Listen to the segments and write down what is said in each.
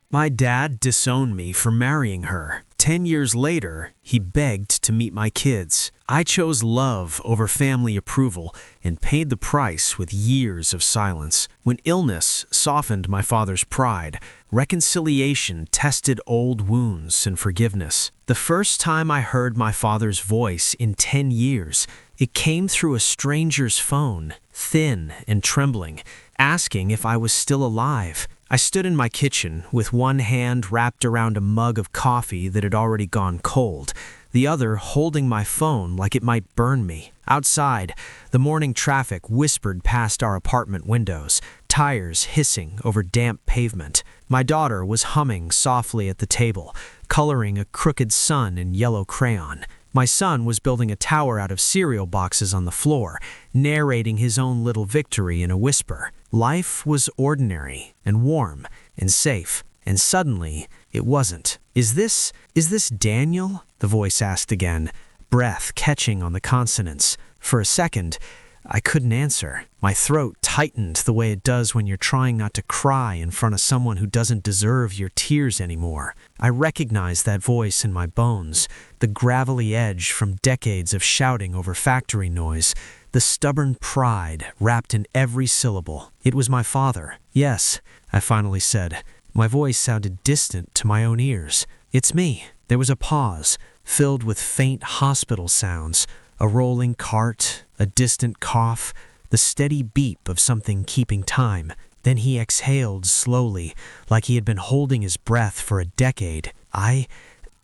My dad disowned me for marrying her. 10 years later, he begged to meet my kids. I chose love over family approval and paid the price with years of silence. When illness softened my father's pride, reconciliation tested old wounds and forgiveness. The first time I heard my father's voice in 10 years, it came through a stranger's phone, thin and trembling, asking if I was still alive. I stood in my kitchen with one hand wrapped around a mug of coffee that had already gone cold, the other holding my phone like it might burn me. Outside, the morning traffic whispered past our apartment windows, tires hissing over damp pavement. My daughter was humming softly at the table, coloring a crooked sun in yellow crayon. My son was building a tower out of cereal boxes on the floor, narrating his own little victory in a whisper. Life was ordinary and warm and safe, and suddenly it wasn't. Is this Daniel?" the voice asked again, breath catching on the consonants. For a second, I couldn't answer. My throat tightened the way it does when you're trying not to cry in front of someone who doesn't deserve your tears anymore. I recognized that voice in my bones, the gravelly edge from decades of shouting over factory noise, the stubborn pride wrapped in every syllable. It was my father. "Yes," I finally said. My voice sounded distant to my own ears. "It's me." There was a pause, filled with faint hospital sounds, a rolling cart, a distant cough, the steady beep of something keeping time. Then he exhaled slowly, like he had been holding his breath for a decade. I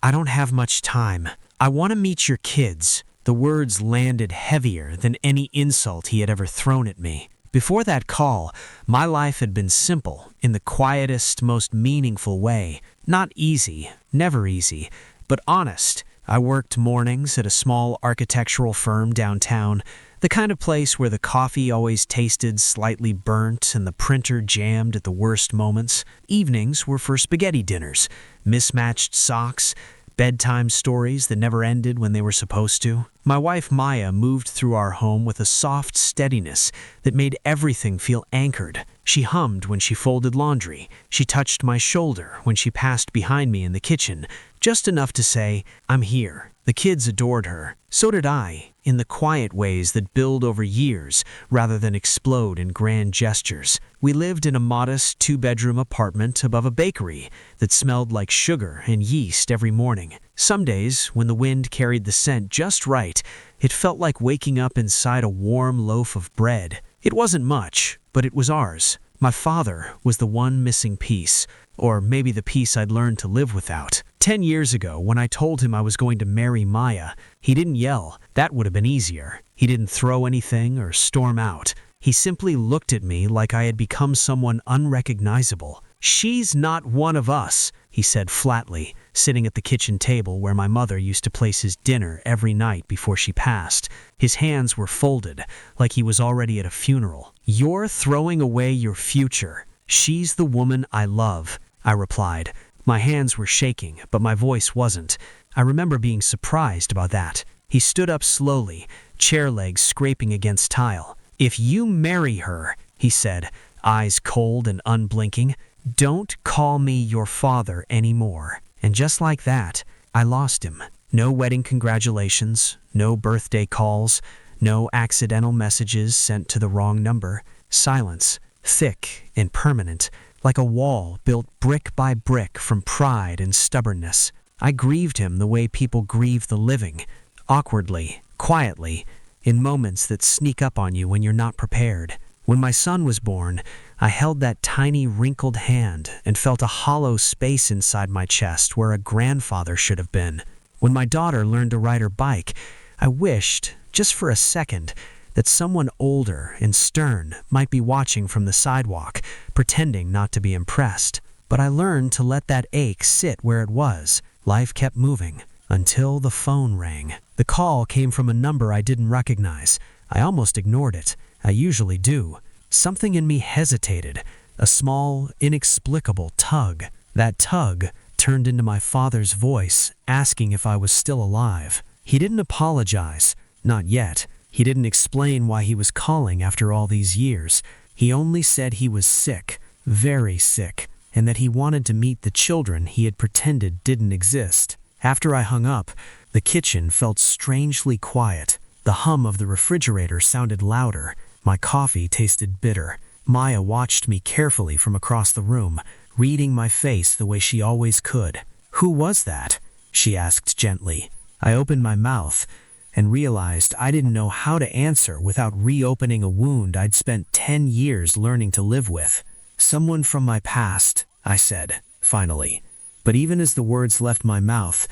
don't have much time. I want to meet your kids." The words landed heavier than any insult he had ever thrown at me. Before that call, my life had been simple, in the quietest, most meaningful way. Not easy, never easy, but honest. I worked mornings at a small architectural firm downtown, the kind of place where the coffee always tasted slightly burnt and the printer jammed at the worst moments. Evenings were for spaghetti dinners, mismatched socks, bedtime stories that never ended when they were supposed to. My wife Maya moved through our home with a soft steadiness that made everything feel anchored. She hummed when she folded laundry. She touched my shoulder when she passed behind me in the kitchen, just enough to say, "I'm here." The kids adored her. So did I, in the quiet ways that build over years rather than explode in grand gestures. We lived in a modest 2-bedroom apartment above a bakery that smelled like sugar and yeast every morning. Some days, when the wind carried the scent just right, it felt like waking up inside a warm loaf of bread. It wasn't much, but it was ours. My father was the one missing piece, or maybe the piece I'd learned to live without. 10 years ago, when I told him I was going to marry Maya, he didn't yell. That would have been easier. He didn't throw anything or storm out. He simply looked at me like I had become someone unrecognizable. "She's not one of us," he said flatly, sitting at the kitchen table where my mother used to place his dinner every night before she passed. His hands were folded, like he was already at a funeral. "You're throwing away your future. She's the woman I love," I replied. My hands were shaking, but my voice wasn't. I remember being surprised about that. He stood up slowly, chair legs scraping against tile. "If you marry her," he said, eyes cold and unblinking, "don't call me your father anymore." And just like that, I lost him. No wedding congratulations, no birthday calls, no accidental messages sent to the wrong number. Silence, thick and permanent, like a wall built brick by brick from pride and stubbornness. I grieved him the way people grieve the living, awkwardly, quietly, in moments that sneak up on you when you're not prepared. When my son was born, I held that tiny wrinkled hand and felt a hollow space inside my chest where a grandfather should have been. When my daughter learned to ride her bike, I wished, just for a second, that someone older and stern might be watching from the sidewalk, pretending not to be impressed. But I learned to let that ache sit where it was. Life kept moving, until the phone rang. The call came from a number I didn't recognize. I almost ignored it. I usually do. Something in me hesitated, a small, inexplicable tug. That tug turned into my father's voice, asking if I was still alive. He didn't apologize, not yet. He didn't explain why he was calling after all these years. He only said he was sick, very sick, and that he wanted to meet the children he had pretended didn't exist. After I hung up, the kitchen felt strangely quiet. The hum of the refrigerator sounded louder. My coffee tasted bitter. Maya watched me carefully from across the room, reading my face the way she always could. "Who was that?" she asked gently. I opened my mouth and realized I didn't know how to answer without reopening a wound I'd spent 10 years learning to live with. "Someone from my past," I said, finally. But even as the words left my mouth,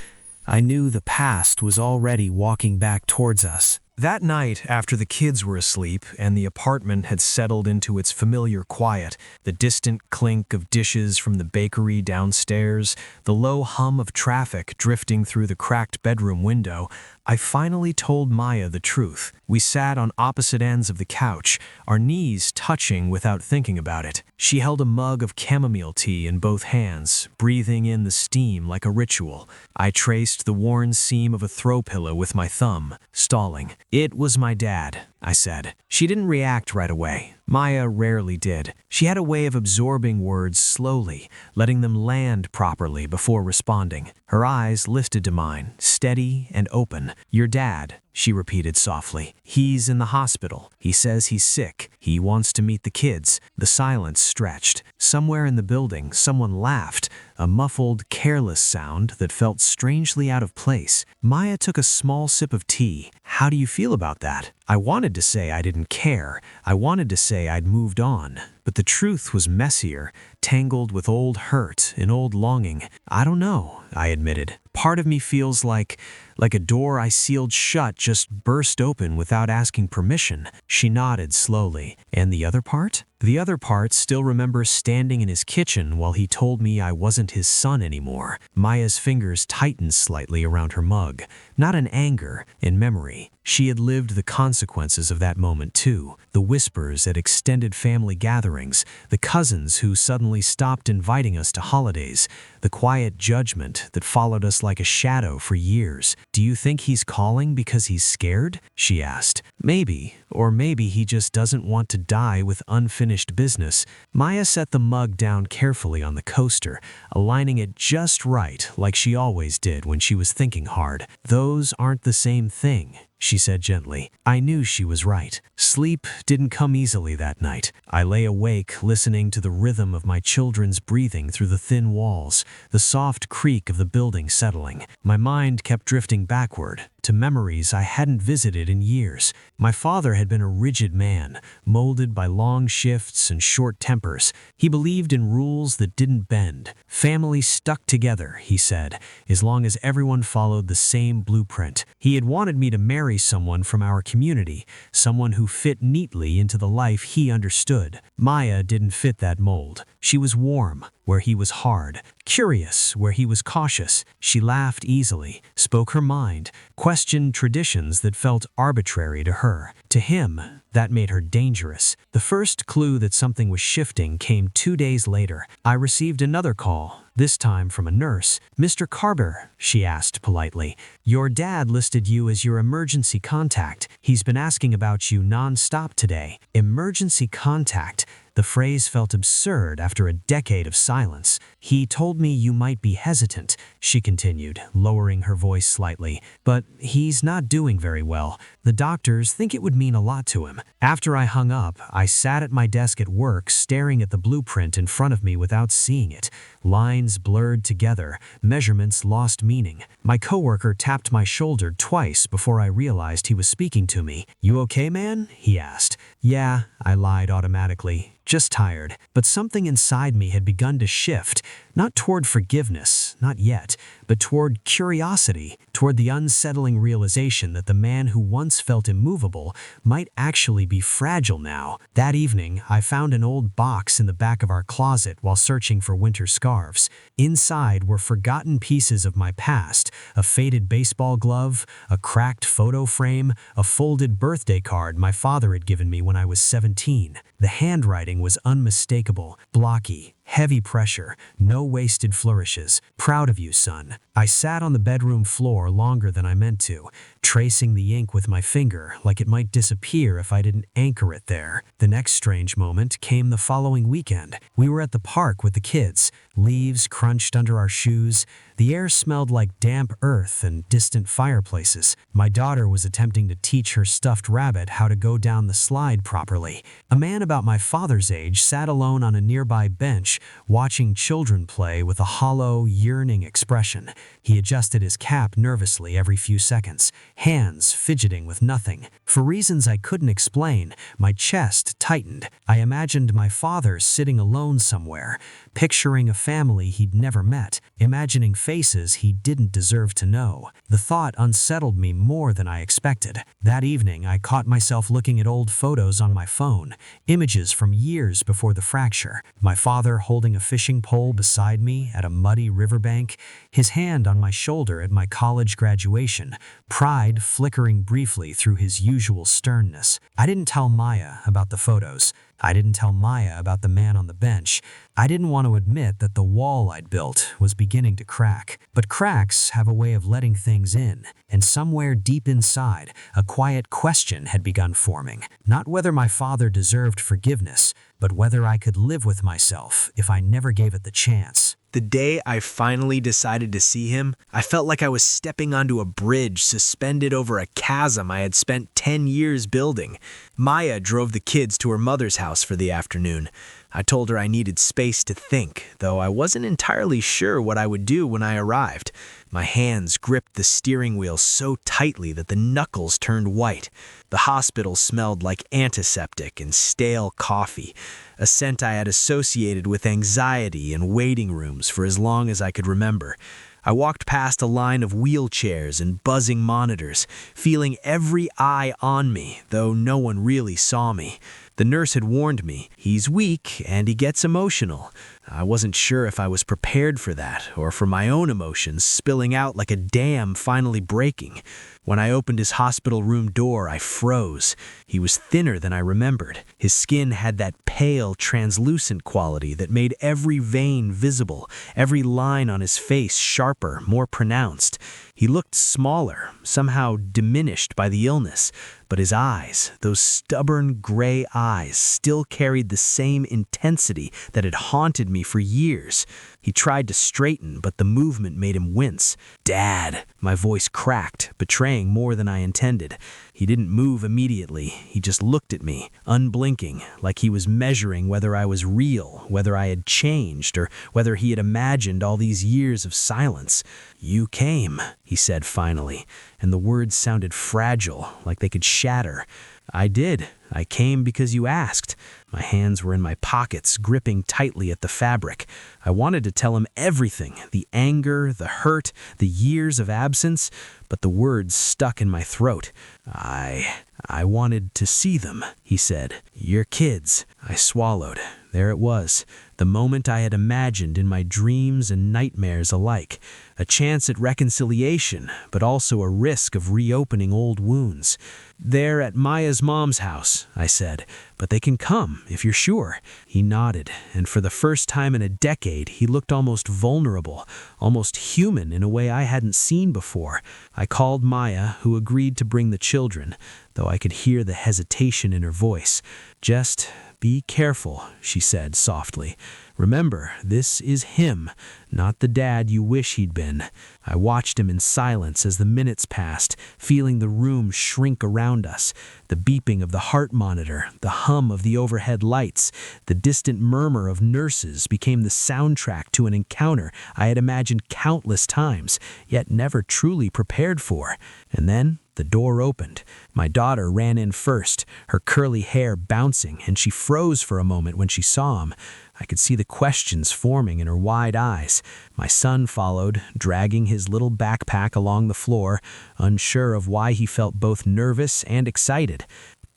I knew the past was already walking back towards us. That night, after the kids were asleep and the apartment had settled into its familiar quiet, the distant clink of dishes from the bakery downstairs, the low hum of traffic drifting through the cracked bedroom window, I finally told Maya the truth. We sat on opposite ends of the couch, our knees touching without thinking about it. She held a mug of chamomile tea in both hands, breathing in the steam like a ritual. I traced the worn seam of a throw pillow with my thumb, stalling. "It was my dad," I said. She didn't react right away. Maya rarely did. She had a way of absorbing words slowly, letting them land properly before responding. Her eyes lifted to mine, steady and open. "Your dad," she repeated softly. "He's in the hospital. He says he's sick. He wants to meet the kids." The silence stretched. Somewhere in the building, someone laughed, a muffled, careless sound that felt strangely out of place. Maya took a small sip of tea. "How do you feel about that?" I wanted to say I didn't care. I wanted to say I'd moved on. But the truth was messier, tangled with old hurt and old longing. "I don't know," I admitted. "Part of me feels like a door I sealed shut just burst open without asking permission." She nodded slowly. "And the other part?" "The other part still remembers standing in his kitchen while he told me I wasn't his son anymore." Maya's fingers tightened slightly around her mug. Not in anger, in memory. She had lived the consequences of that moment too. The whispers at extended family gatherings, the cousins who suddenly stopped inviting us to holidays, the quiet judgment that followed us like a shadow for years. "Do you think he's calling because he's scared?" she asked. "Maybe, or maybe he just doesn't want to die with unfinished business." Maya set the mug down carefully on the coaster, aligning it just right like she always did when she was thinking hard. "Those aren't the same thing," she said gently. I knew she was right. Sleep didn't come easily that night. I lay awake listening to the rhythm of my children's breathing through the thin walls, the soft creak of the building settling. My mind kept drifting backward, to memories I hadn't visited in years. My father had been a rigid man, molded by long shifts and short tempers. He believed in rules that didn't bend. Families stuck together, he said, as long as everyone followed the same blueprint. He had wanted me to marry someone from our community, someone who fit neatly into the life he understood. Maya didn't fit that mold. She was warm, where he was hard, curious, where he was cautious. She laughed easily, spoke her mind, questioned traditions that felt arbitrary to her. To him, that made her dangerous. The first clue that something was shifting came 2 days later. I received another call, this time from a nurse. "Mr. Carter," she asked politely, "your dad listed you as your emergency contact. He's been asking about you non-stop today." Emergency contact. The phrase felt absurd after a decade of silence. "He told me you might be hesitant," she continued, lowering her voice slightly, "but he's not doing very well. The doctors think it would mean a lot to him." After I hung up, I sat at my desk at work staring at the blueprint in front of me without seeing it. Lines blurred together, measurements lost meaning. My coworker tapped my shoulder twice before I realized he was speaking to me. "You okay, man?" he asked. "Yeah," I lied automatically. "Just tired." But something inside me had begun to shift, not toward forgiveness, not yet, but toward curiosity, toward the unsettling realization that the man who once felt immovable might actually be fragile now. That evening, I found an old box in the back of our closet while searching for winter scarves. Inside were forgotten pieces of my past, a faded baseball glove, a cracked photo frame, a folded birthday card my father had given me when I was 17. The handwriting was unmistakable, blocky, Heavy pressure, no wasted flourishes. Proud of you, son. I sat on the bedroom floor longer than I meant to, tracing the ink with my finger like it might disappear if I didn't anchor it there. The next strange moment came the following weekend. We were at the park with the kids, leaves crunched under our shoes. The air smelled like damp earth and distant fireplaces. My daughter was attempting to teach her stuffed rabbit how to go down the slide properly. A man about my father's age sat alone on a nearby bench, watching children play with a hollow, yearning expression. He adjusted his cap nervously every few seconds, hands fidgeting with nothing. For reasons I couldn't explain, my chest tightened. I imagined my father sitting alone somewhere, picturing a family he'd never met, imagining faces he didn't deserve to know. The thought unsettled me more than I expected. That evening, I caught myself looking at old photos on my phone, images from years before the fracture. My father holding a fishing pole beside me at a muddy riverbank, his hand on my shoulder at my college graduation, pride flickering briefly through his usual sternness. I didn't tell Maya about the photos. I didn't tell Maya about the man on the bench. I didn't want to admit that the wall I'd built was beginning to crack. But cracks have a way of letting things in, and somewhere deep inside, a quiet question had begun forming. Not whether my father deserved forgiveness, but whether I could live with myself if I never gave it the chance. The day I finally decided to see him, I felt like I was stepping onto a bridge suspended over a chasm I had spent 10 years building. Maya drove the kids to her mother's house for the afternoon. I told her I needed space to think, though I wasn't entirely sure what I would do when I arrived. My hands gripped the steering wheel so tightly that the knuckles turned white. The hospital smelled like antiseptic and stale coffee, a scent I had associated with anxiety and waiting rooms for as long as I could remember. I walked past a line of wheelchairs and buzzing monitors, feeling every eye on me, though no one really saw me. The nurse had warned me, he's weak and he gets emotional. I wasn't sure if I was prepared for that, or for my own emotions spilling out like a dam finally breaking. When I opened his hospital room door, I froze. He was thinner than I remembered. His skin had that pale, translucent quality that made every vein visible, every line on his face sharper, more pronounced. He looked smaller, somehow diminished by the illness, but his eyes, those stubborn gray eyes, still carried the same intensity that had haunted me for years. He tried to straighten, but the movement made him wince. "Dad!" My voice cracked, betraying more than I intended. He didn't move immediately. He just looked at me, unblinking, like he was measuring whether I was real, whether I had changed, or whether he had imagined all these years of silence. "You came," he said finally, and the words sounded fragile, like they could shatter. "I did. I came because you asked." My hands were in my pockets, gripping tightly at the fabric. I wanted to tell him everything, the anger, the hurt, the years of absence, but the words stuck in my throat. I wanted to see them," he said. "Your kids." I swallowed. There it was, the moment I had imagined in my dreams and nightmares alike. A chance at reconciliation, but also a risk of reopening old wounds. "They're at Maya's mom's house," I said, "but they can come, if you're sure." He nodded, and for the first time in a decade, he looked almost vulnerable, almost human in a way I hadn't seen before. I called Maya, who agreed to bring the children, though I could hear the hesitation in her voice. "Just be careful," she said softly. "Remember, this is him, not the dad you wish he'd been." I watched him in silence as the minutes passed, feeling the room shrink around us. The beeping of the heart monitor, the hum of the overhead lights, the distant murmur of nurses became the soundtrack to an encounter I had imagined countless times, yet never truly prepared for. And then the door opened. My daughter ran in first, her curly hair bouncing, and she froze for a moment when she saw him. I could see the questions forming in her wide eyes. My son followed, dragging his little backpack along the floor, unsure of why he felt both nervous and excited.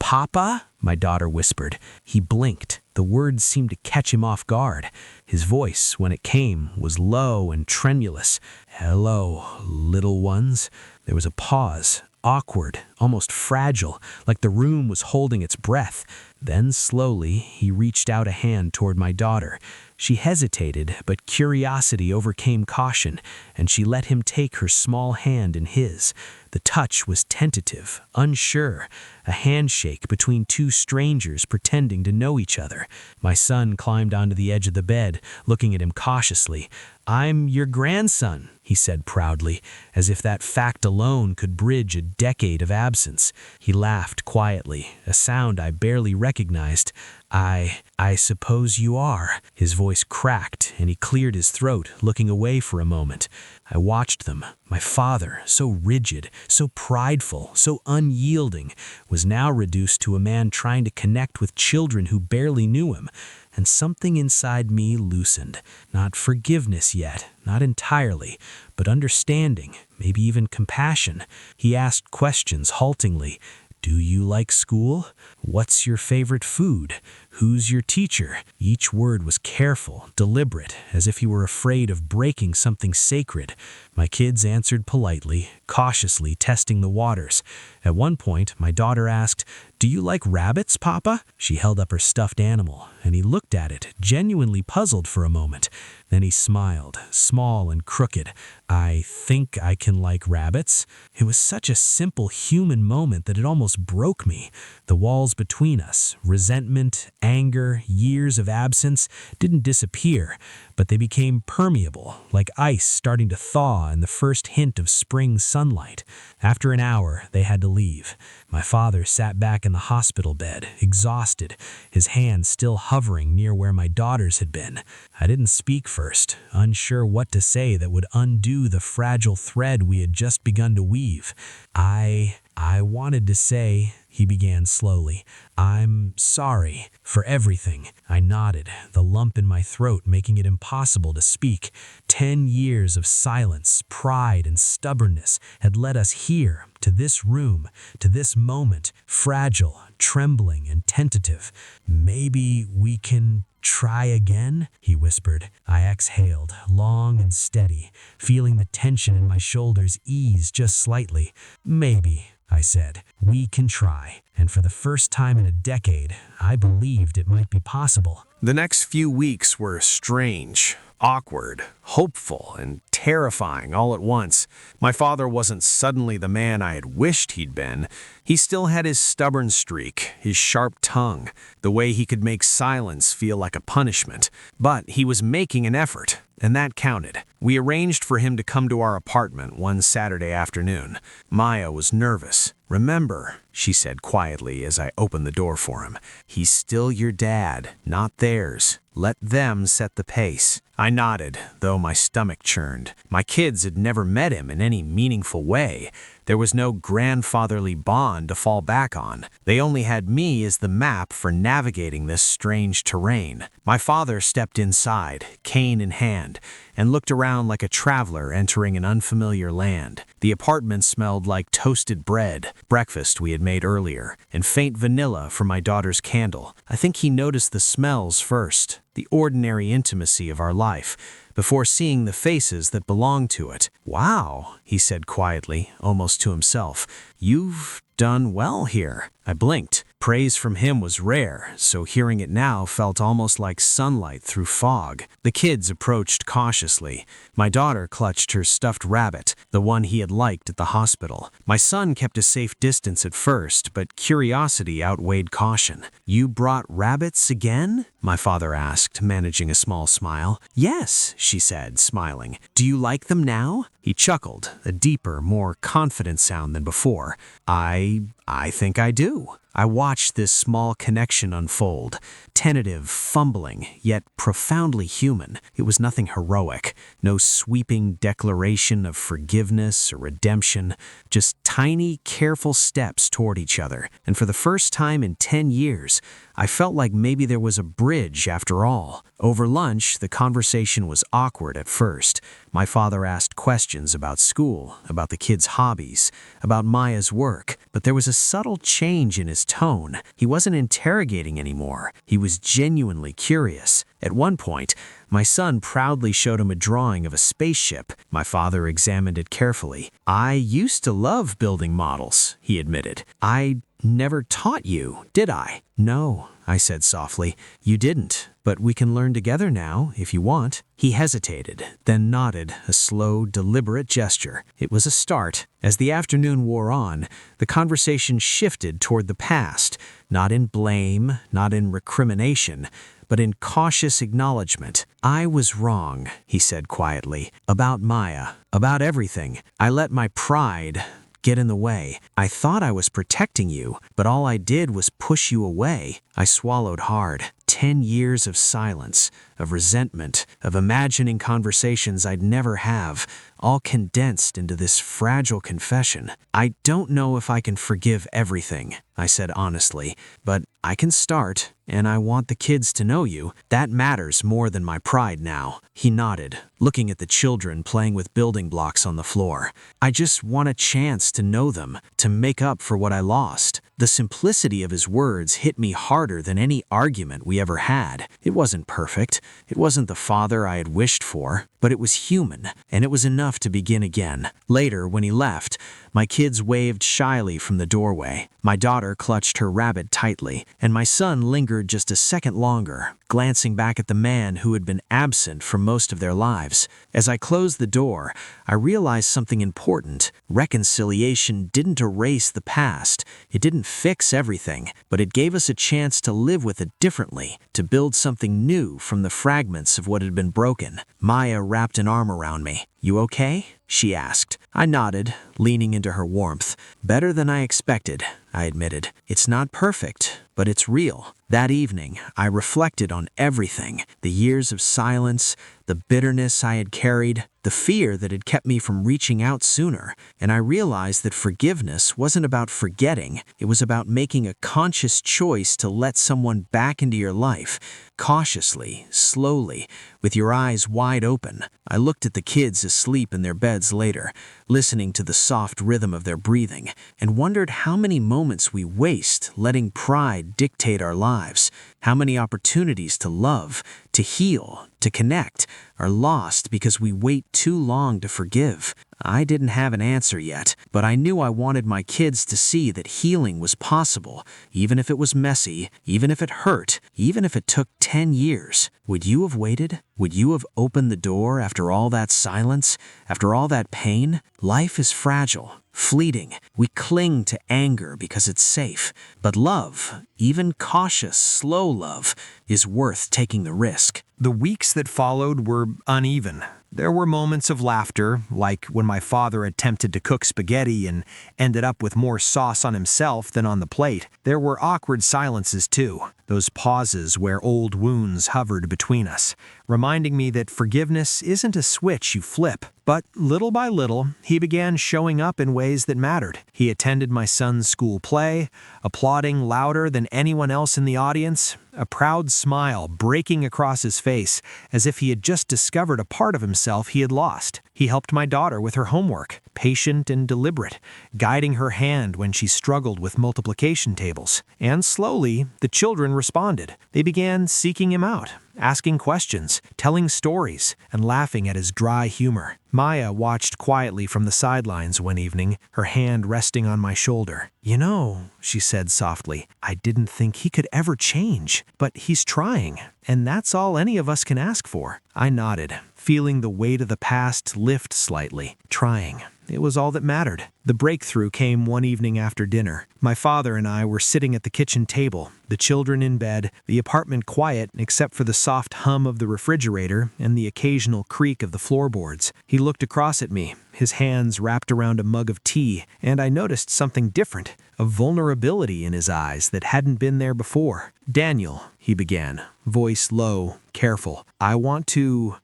"Papa?" my daughter whispered. He blinked. The words seemed to catch him off guard. His voice, when it came, was low and tremulous. "Hello, little ones." There was a pause. awkward, almost fragile, like the room was holding its breath. Then slowly, he reached out a hand toward my daughter. She hesitated, but curiosity overcame caution, and she let him take her small hand in his. The touch was tentative, unsure, a handshake between two strangers pretending to know each other. My son climbed onto the edge of the bed, looking at him cautiously. "I'm your grandson," he said proudly, as if that fact alone could bridge a decade of absence. He laughed quietly, a sound I barely recognized. I suppose you are." His voice cracked, and he cleared his throat, looking away for a moment. I watched them. My father, so rigid, so prideful, so unyielding, was now reduced to a man trying to connect with children who barely knew him. And something inside me loosened. Not forgiveness yet, not entirely, but understanding, maybe even compassion. He asked questions haltingly. "Do you like school? What's your favorite food? Who's your teacher?" Each word was careful, deliberate, as if he were afraid of breaking something sacred. My kids answered politely, cautiously testing the waters. At one point, my daughter asked, "Do you like rabbits, Papa?" She held up her stuffed animal, and he looked at it, genuinely puzzled for a moment. Then he smiled, small and crooked. "I think I can like rabbits." It was such a simple human moment that it almost broke me. The walls between us, resentment, anger, years of absence, didn't disappear, but they became permeable, like ice starting to thaw in the first hint of spring sunlight. After an hour, they had to leave. My father sat back in the hospital bed, exhausted, his hand still hovering near where my daughter's had been. I didn't speak first, unsure what to say that would undo the fragile thread we had just begun to weave. I wanted to say," he began slowly, "I'm sorry for everything." I nodded, the lump in my throat making it impossible to speak. 10 years of silence, pride, and stubbornness had led us here, to this room, to this moment, fragile, trembling, and tentative. "Maybe we can try again," he whispered. I exhaled, long and steady, feeling the tension in my shoulders ease just slightly. "Maybe," I said. "We can try." And for the first time in a decade, I believed it might be possible. The next few weeks were strange, awkward, hopeful, and terrifying all at once. My father wasn't suddenly the man I had wished he'd been. He still had his stubborn streak, his sharp tongue, the way he could make silence feel like a punishment. But he was making an effort, and that counted. We arranged for him to come to our apartment one Saturday afternoon. Maya was nervous. "Remember," she said quietly as I opened the door for him, "he's still your dad, not theirs. Let them set the pace." I nodded, though my stomach churned. My kids had never met him in any meaningful way. There was no grandfatherly bond to fall back on. They only had me as the map for navigating this strange terrain. My father stepped inside, cane in hand, and looked around like a traveler entering an unfamiliar land. The apartment smelled like toasted bread, breakfast we had made earlier, and faint vanilla from my daughter's candle. I think he noticed the smells first, the ordinary intimacy of our life, before seeing the faces that belonged to it. "Wow," he said quietly, almost to himself. "You've done well here." I blinked. Praise from him was rare, so hearing it now felt almost like sunlight through fog. The kids approached cautiously. My daughter clutched her stuffed rabbit, the one he had liked at the hospital. My son kept a safe distance at first, but curiosity outweighed caution. "You brought rabbits again?" my father asked, managing a small smile. "Yes," she said, smiling. "Do you like them now?" He chuckled, a deeper, more confident sound than before. I think I do." I watched this small connection unfold, tentative, fumbling, yet profoundly human. It was nothing heroic, no sweeping declaration of forgiveness or redemption, just tiny, careful steps toward each other. And for the first time in 10 years, I felt like maybe there was a bridge after all. Over lunch, the conversation was awkward at first. My father asked questions about school, about the kids' hobbies, about Maya's work, but there was a subtle change in his tone. He wasn't interrogating anymore. He was genuinely curious. At one point, My son proudly showed him a drawing of a spaceship. My father examined it carefully. I used to love building models, he admitted. I never taught you, did I? No, I said softly. You didn't, but we can learn together now, if you want. He hesitated, then nodded, a slow, deliberate gesture. It was a start. As the afternoon wore on, the conversation shifted toward the past, not in blame, not in recrimination, but in cautious acknowledgement. I was wrong, he said quietly, about Maya, about everything. I let my pride get in the way. I thought I was protecting you, but all I did was push you away. I swallowed hard. 10 years of silence, of resentment, of imagining conversations I'd never have, all condensed into this fragile confession. I don't know if I can forgive everything, I said honestly, but I can start, and I want the kids to know you. That matters more than my pride now. He nodded, looking at the children playing with building blocks on the floor. I just want a chance to know them, to make up for what I lost. The simplicity of his words hit me harder than any argument we ever had. It wasn't perfect. It wasn't the father I had wished for, but it was human, and it was enough to begin again. Later, when he left, my kids waved shyly from the doorway. My daughter clutched her rabbit tightly, and my son lingered just a second longer, glancing back at the man who had been absent for most of their lives. As I closed the door, I realized something important. Reconciliation didn't erase the past. It didn't fix everything, but it gave us a chance to live with it differently, to build something new from the fragments of what had been broken. Maya wrapped an arm around me. "You okay?" she asked. I nodded, leaning into her warmth. "Better than I expected," I admitted. "It's not perfect, but it's real." That evening, I reflected on everything, the years of silence, the bitterness I had carried, the fear that had kept me from reaching out sooner, and I realized that forgiveness wasn't about forgetting. It was about making a conscious choice to let someone back into your life, cautiously, slowly, with your eyes wide open. I looked at the kids asleep in their beds later, listening to the soft rhythm of their breathing, and wondered how many moments we waste letting pride dictate our lives, how many opportunities to love, to heal, to connect, are lost because we wait too long to forgive. I didn't have an answer yet, but I knew I wanted my kids to see that healing was possible, even if it was messy, even if it hurt, even if it took 10 years. Would you have waited? Would you have opened the door after all that silence, after all that pain? Life is fragile, fleeting. We cling to anger because it's safe. But love, even cautious, slow love, is worth taking the risk. The weeks that followed were uneven. There were moments of laughter, like when my father attempted to cook spaghetti and ended up with more sauce on himself than on the plate. There were awkward silences too, those pauses where old wounds hovered between us, reminding me that forgiveness isn't a switch you flip. But little by little, he began showing up in ways that mattered. He attended my son's school play, applauding louder than anyone else in the audience, a proud smile breaking across his face as if he had just discovered a part of himself he had lost. He helped my daughter with her homework, patient and deliberate, guiding her hand when she struggled with multiplication tables. And slowly, the children responded. They began seeking him out, asking questions, telling stories, and laughing at his dry humor. Maya watched quietly from the sidelines one evening, her hand resting on my shoulder. "You know," she said softly, "I didn't think he could ever change, but he's trying, and that's all any of us can ask for." I nodded, feeling the weight of the past lift slightly. Trying. It was all that mattered. The breakthrough came one evening after dinner. My father and I were sitting at the kitchen table, the children in bed, the apartment quiet except for the soft hum of the refrigerator and the occasional creak of the floorboards. He looked across at me, his hands wrapped around a mug of tea, and I noticed something different, a vulnerability in his eyes that hadn't been there before. "Daniel," he began, voice low, careful, I want to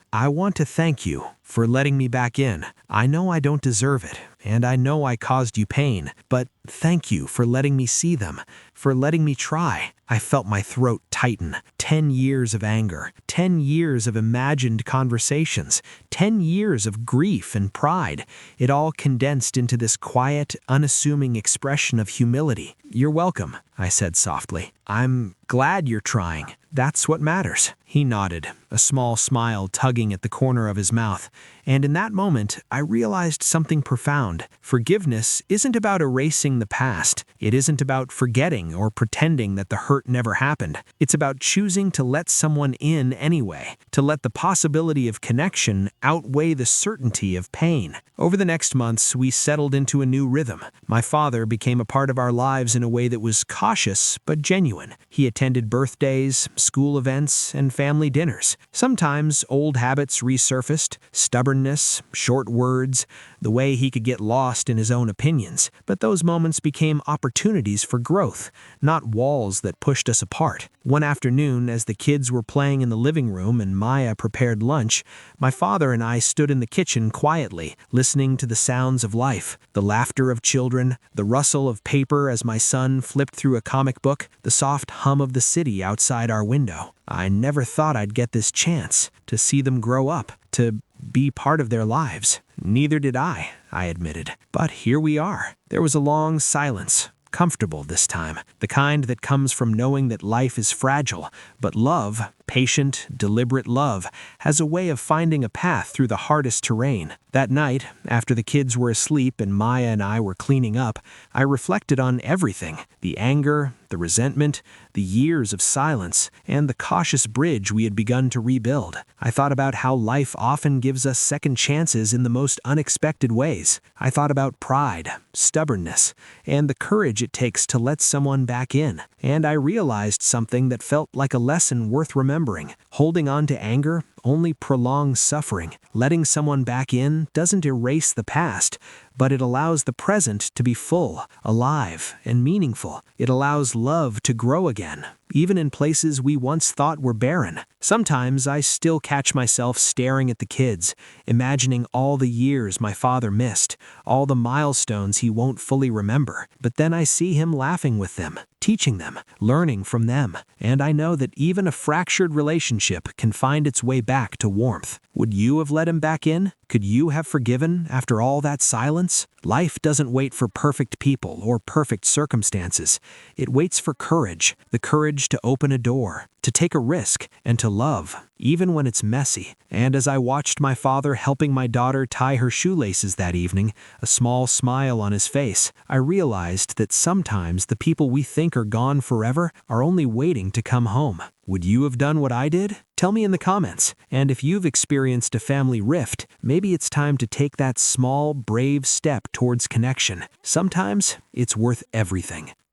thank you for letting me back in. I know I don't deserve it, and I know I caused you pain, but thank you for letting me see them, for letting me try." I felt my throat tighten. 10 years of anger, 10 years of imagined conversations, 10 years of grief and pride. It all condensed into this quiet, unassuming expression of humility. "You're welcome," I said softly. "I'm glad you're trying. That's what matters." He nodded, a small smile tugging at the corner of his mouth. And in that moment, I realized something profound. Forgiveness isn't about erasing the past. It isn't about forgetting or pretending that the hurt never happened. It's about choosing to let someone in anyway, to let the possibility of connection outweigh the certainty of pain. Over the next months, we settled into a new rhythm. My father became a part of our lives in a way that was cautious but genuine. He attended birthdays, school events, and family dinners. Sometimes old habits resurfaced, stubbornness, short words, the way he could get lost in his own opinions. But those moments became opportunities for growth, not walls that pushed us apart. One afternoon, as the kids were playing in the living room and Maya prepared lunch, my father and I stood in the kitchen quietly, listening to the sounds of life, the laughter of children, the rustle of paper as my son flipped through a comic book, the soft hum of the city outside our window. I never thought I'd get this chance to see them grow up, to be part of their lives. Neither did I admitted. But here we are. There was a long silence. Comfortable this time, the kind that comes from knowing that life is fragile, but love, patient, deliberate love, has a way of finding a path through the hardest terrain. That night, after the kids were asleep and Maya and I were cleaning up, I reflected on everything: the anger, the resentment, the years of silence, and the cautious bridge we had begun to rebuild. I thought about how life often gives us second chances in the most unexpected ways. I thought about pride, stubbornness, and the courage it takes to let someone back in. And I realized something that felt like a lesson worth remembering. Holding on to anger only prolongs suffering. Letting someone back in doesn't erase the past, but it allows the present to be full, alive, and meaningful. It allows love to grow again, even in places we once thought were barren. Sometimes I still catch myself staring at the kids, imagining all the years my father missed, all the milestones he won't fully remember. But then I see him laughing with them, teaching them, learning from them, and I know that even a fractured relationship can find its way back to warmth. Would you have let him back in? Could you have forgiven after all that silence? Life doesn't wait for perfect people or perfect circumstances. It waits for courage, the courage to open a door, to take a risk, and to love, even when it's messy. And as I watched my father helping my daughter tie her shoelaces that evening, a small smile on his face, I realized that sometimes the people we think are gone forever are only waiting to come home. Would you have done what I did? Tell me in the comments. And if you've experienced a family rift, maybe it's time to take that small, brave step towards connection. Sometimes it's worth everything.